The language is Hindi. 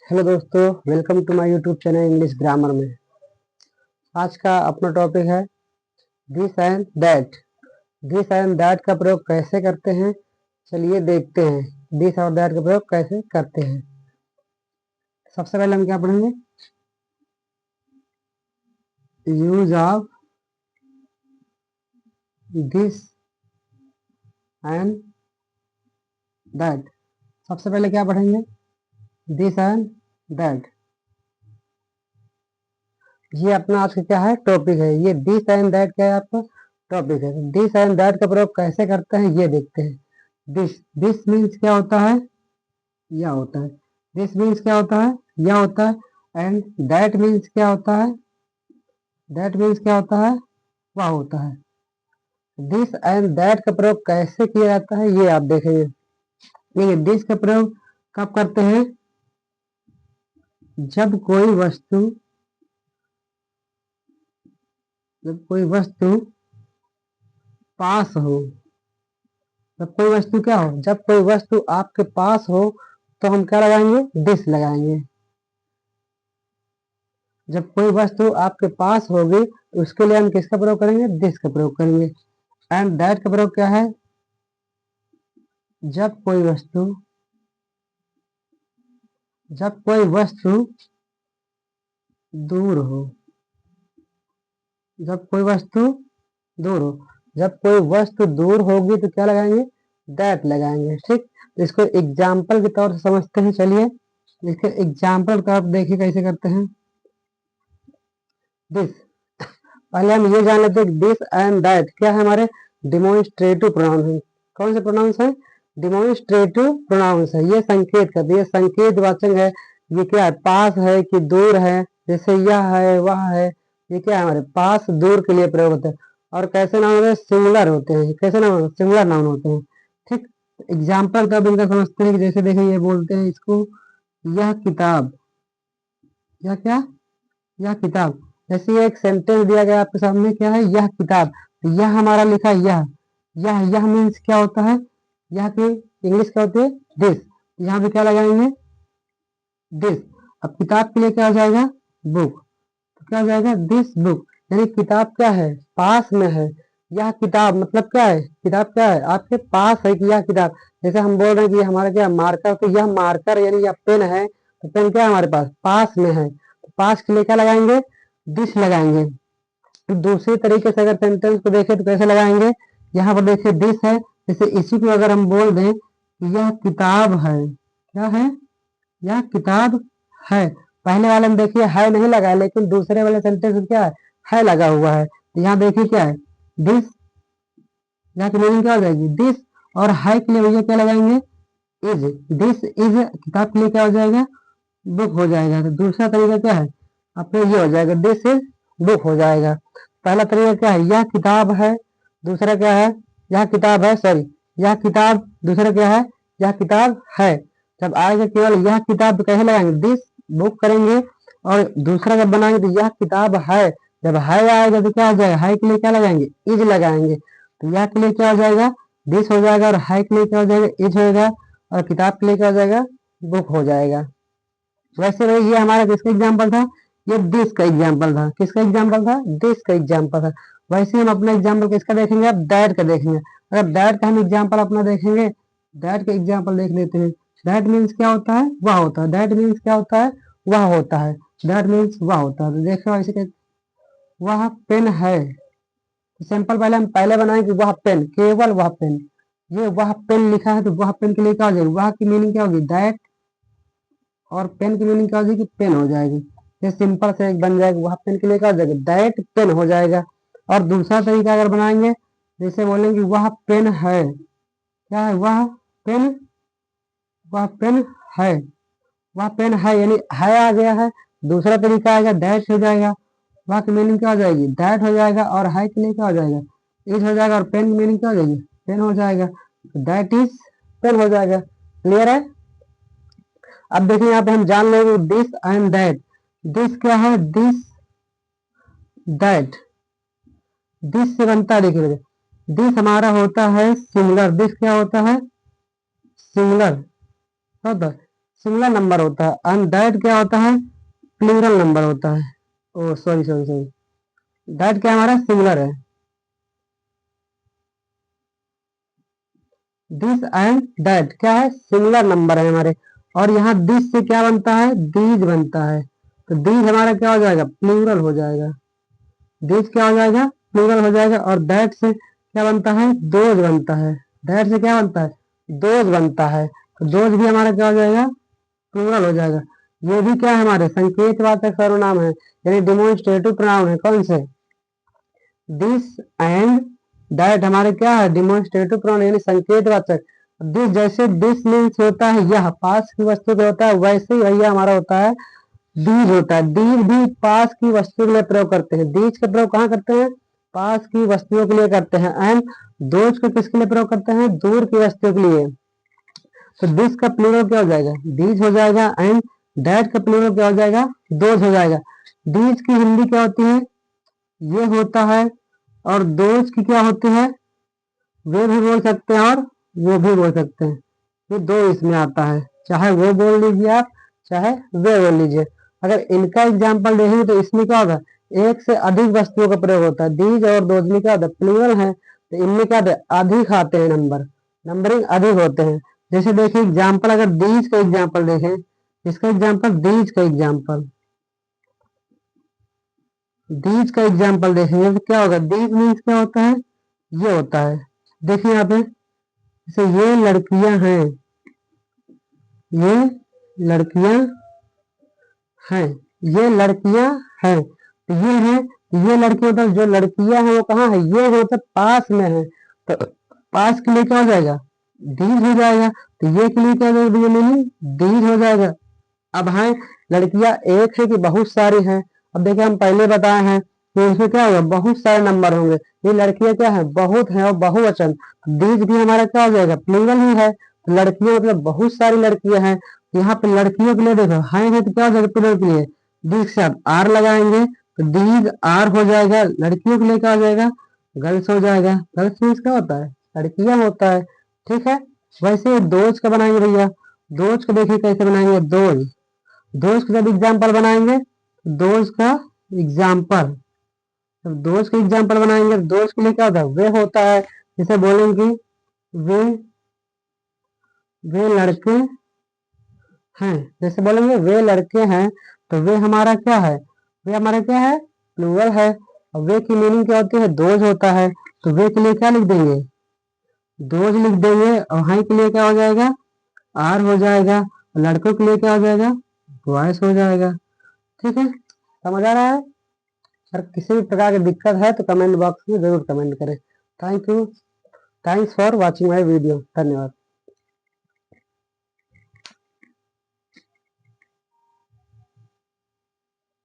हेलो दोस्तों, welcome to my YouTube channel English grammar में। आज का अपना टॉपिक है this and that. This and that का प्रयोग कैसे करते हैं, चलिए देखते हैं। दिस और दैट का प्रयोग कैसे करते हैं। सबसे पहले हम क्या पढ़ेंगे, use of this and that. सबसे पहले क्या पढ़ेंगे, दिस एंड दैट। ये अपना आज का क्या है, टॉपिक है। ये दिस एंड दैट क्या है, आपका टॉपिक है। दिस एंड दैट का प्रयोग कैसे करते हैं ये देखते हैं। दिस मीन्स क्या होता है, यह होता है। दिस मीन्स क्या होता है, यह होता है। एंड दैट मीन्स क्या होता है, दैट मीन्स क्या होता है, वह होता है। दिस एंड दैट का प्रयोग कैसे किया जाता है ये आप देखेंगे। देखिए, दिस का प्रयोग कब करते हैं, जब कोई वस्तु पास हो। जब कोई वस्तु क्या हो, जब कोई वस्तु आपके पास हो तो हम क्या लगाएंगे, दिस लगाएंगे। जब कोई वस्तु आपके पास होगी तो उसके लिए हम किसका प्रयोग करेंगे, दिस का प्रयोग करेंगे। एंड दैट का प्रयोग क्या है, जब कोई वस्तु दूर हो। जब कोई वस्तु दूर हो, जब कोई वस्तु दूर होगी तो क्या लगाएंगे, दैट लगाएंगे। ठीक, तो इसको एग्जाम्पल के तौर से समझते हैं। चलिए इसके एग्जाम्पल का आप देखिए कैसे करते हैं। दिस, पहले हम ये जान लेते हैं दिस एंड दैट क्या है, हमारे डिमोन्स्ट्रेटिव प्रोनाउन है। कौन से प्रोनाउंस है, डिमोन्स्ट्रेटिव प्रोनाउंस है। ये संकेत करते हैं, संकेत वाचक है। ये क्या है, पास है कि दूर है। जैसे यह है, वह है, ये क्या है, हमारे पास दूर के लिए प्रयोग होता है। और कैसे नाउन होते हैं, सिंगुलर होते हैं। कैसे नाउन, सिंगुलर नाउन होते हैं। ठीक, एग्जाम्पल तब इनका समझते हैं कि जैसे देखिए ये बोलते हैं इसको, यह किताब, यह क्या, यह किताब। जैसे ये एक सेंटेंस दिया गया आपके सामने, क्या है, यह किताब। तो यह हमारा लिखा है, यह मीन्स क्या होता है, यह की इंग्लिश क्या होती है, दिस। यहाँ पे क्या लगाएंगे, दिस। अब किताब के लिए क्या हो जाएगा, बुक। तो क्या हो जाएगा, दिस बुक। यानी किताब क्या है, पास में है। यह किताब मतलब क्या है, किताब क्या है, आपके पास है कि यह किताब। जैसे हम बोल रहे हैं कि हमारा क्या मार्कर, तो यह मार्कर यानी यह पेन है। तो पेन क्या है, हमारे पास में है। तो पास के लिए क्या लगाएंगे, दिस लगाएंगे। दूसरी तरीके से अगर सेंटेंस को देखें तो कैसे लगाएंगे, यहाँ पर देखिए दिस है। जैसे इसी को अगर हम बोल दें कि यह किताब है, क्या है, यह किताब है। पहले वाले में देखिए है नहीं लगा है, लेकिन दूसरे वाले सेंटेंस में क्या है लगा हुआ है। तो यहाँ देखिए क्या है, दिस। यहाँ की मीनिंग क्या हो जाएगी, दिस। और है के लिए भैया क्या लगाएंगे, इज। दिस इज किताब के लिए क्या हो जाएगा, बुक हो जाएगा। तो दूसरा तरीका क्या है, आपको ये हो जाएगा, दिस इज बुक हो जाएगा। पहला तरीका क्या है, यह किताब है। दूसरा क्या है, यह किताब है, सॉरी, यह किताब। दूसरा क्या है, यह किताब है। जब आएगा केवल यह किताब तो कैसे लगाएंगे, दिस बुक करेंगे। और दूसरा जब बनाएंगे तो यह किताब है। जब है आएगा तो क्या हो जाएगा, है के लिए क्या लगाएंगे, इज लगाएंगे। तो यह के लिए क्या हो जाएगा, दिस हो जाएगा। और है के लिए क्या हो जाएगा, इज होगा। और किताब के लिए क्या हो जाएगा, बुक हो जाएगा। वैसे भाई ये हमारा किसका एग्जाम्पल था, ये दिस का एग्जाम्पल था। किसका एग्जाम्पल था, दिस का एग्जाम्पल था। वैसे हम अपना एग्जाम्पल किसका देखेंगे, अब दैट का देखेंगे। अगर दैट का हम एग्जाम्पल अपना देखेंगे, दैट का एग्जाम्पल देख लेते हैं। दैट मीन्स क्या होता है, वह होता है। दैट मीन्स क्या होता है, वह होता है। दैट मीन्स वह होता है। तो देखो ऐसे कैसे, वह पेन है। तो सिंपल पहले हम पहले बनाए कि वह पेन, केवल वह पेन। ये वह पेन लिखा है तो वह पेन के लिए क्या हो जाएगी, वह की मीनिंग क्या होगी, दैट। और पेन की मीनिंग क्या हो जाएगी, पेन हो जाएगी। ये सिंपल से एक बन जाएगा, वह पेन के लिए क्या हो जाएगा, दैट पेन हो जाएगा। और दूसरा तरीका अगर बनाएंगे, जैसे बोलेंगे वह पेन है, क्या है, वह पेन है। वह पेन है यानी है आ गया है। दूसरा तरीका आएगा, दैट हो जाएगा। वह की मीनिंग क्या हो जाएगी, दैट हो जाएगा। और है के लिए क्या हो जाएगा, इज हो जाएगा। और पेन की मीनिंग क्या हो जाएगी, पेन हो जाएगा। दैट इज पेन हो जाएगा। क्लियर है। अब देखिए यहाँ पे हम जान लेंगे दिस एंड दैट। दिस क्या है, दिस दैट। दिस से बनता है, देखिए दिस हमारा होता है सिंगुलर। दिस क्या होता है, सिंगुलर होता है। सिंगुलर नंबर होता है, एंड दैट क्या होता है, प्लूरल नंबर होता है। ओ सॉरी सॉरी सॉरी, दैट क्या हमारा सिंगुलर है। दिस एंड दैट क्या है, सिंगुलर नंबर है हमारे। और यहाँ दिस से क्या बनता है, दीज बनता है। तो दीज हमारा क्या हो जाएगा, प्लूरल हो जाएगा। दिस क्या हो जाएगा, प्लूरल हो जाएगा। और दैट से क्या बनता है, दोज बनता है। दैट से क्या बनता है, दोज बनता है। तो दोज भी हमारा क्या हो जाएगा, प्लूरल हो जाएगा। ये भी क्या है, हमारे संकेतवाचक सर्वनाम है, यानी डिमोन्स्ट्रेटिव प्रोनाउन है। कौन से, दिस एंड दैट हमारे क्या है, डिमोन्स्ट्रेटिव प्रोनाउन यानी संकेतवाचक। दिस जैसे दिस मीन्स होता है यह, पास की वस्तु पे होता है, वैसे ही भैया हमारा होता है दीज होता है। दीज भी पास की वस्तु के लिए प्रयोग करते हैं। दीज का प्रयोग कहाँ करते हैं, पास की वस्तुओं के लिए करते हैं। एंड दोज को किसके लिए प्रयोग करते हैं, दूर की वस्तुओं के लिए। तो दिस का प्लूरल क्या हो जाएगा, दीज हो जाएगा। एंड दैट का प्लूरल क्या हो जाएगा, दोज हो जाएगा। दीज की हिंदी क्या होती है, ये होता है। और दोज की क्या होती है, वे भी बोल सकते हैं और वो भी बोल सकते हैं। ये दो इसमें आता है, चाहे वो बोल लीजिए आप, चाहे वे बोल लीजिए। अगर इनका एग्जाम्पल देखेंगे तो इसमें क्या होगा, एक से अधिक वस्तुओं का प्रयोग होता है। दीज और दोज में क्या होता है, प्लूरल है, तो इनमें क्या होता है, अधिक आते हैं नंबर, नंबरिंग अधिक होते हैं। जैसे देखिए एग्जाम्पल, अगर दीज का एग्जाम्पल देखें, इसका एग्जाम्पल, दीज का एग्जाम्पल, दीज का एग्जाम्पल देखेंगे तो क्या होगा, दीज मीन्स क्या होता है, ये होता है। देखिए यहाँ पे, जैसे ये लड़कियां हैं, ये लड़कियां हैं, ये लड़कियां हैं, तो ये है, ये लड़की मतलब जो लड़कियां हैं वो कहाँ है, ये है मतलब पास में है। तो पास के लिए क्या हो जाएगा, दीज हो जाएगा। तो ये के लिए क्या हो जाएगा, ये मीनिंग दीज हो जाएगा। अब है लड़कियां एक है कि बहुत सारी हैं। अब देखिए हम पहले बताए हैं कि इसमें क्या होगा, बहुत सारे नंबर होंगे। ये लड़कियां क्या है, बहुत है और बहुवचन। दीज भी हमारा क्या हो जाएगा, प्लूरल ही है। तो लड़कियां मतलब बहुत सारी लड़कियां हैं। यहाँ पे लड़कियों के लिए देखो है तो क्या हो जाएगा, प्लूरल के लिए दीज से आप आर लगाएंगे तो दीज आर हो जाएगा। लड़कियों के लिए क्या हो जाएगा, गर्ल्स हो जाएगा। गर्ल्स मीन्स क्या होता है, लड़कियां होता है। ठीक है, वैसे दोज का बनाएंगे भैया, दोज को देखिए कैसे बनाएंगे, दोज, दोज का जब एग्जाम्पल बनाएंगे, दोज का एग्जाम्पल, जब दोज का एग्जाम्पल बनाएंगे, दोज के लिए क्या होता है, वे होता है। जैसे बोलेंगे वे, वे लड़के हैं, जैसे बोलेंगे वे लड़के हैं, तो वे हमारा क्या है, वे हमारा क्या है, प्लूरल है। और वे की मीनिंग क्या होती है, दोज होता है। तो वे के लिए क्या लिख देंगे, दोज लिख देंगे। और हाई के लिए क्या हो जाएगा, आर हो जाएगा। लड़कों के लिए क्या हो जाएगा, बॉयस हो जाएगा। ठीक है, समझ आ रहा है। अगर किसी भी प्रकार की दिक्कत है तो कमेंट बॉक्स में जरूर कमेंट करें। Thank you, thanks for watching my video, धन्यवाद।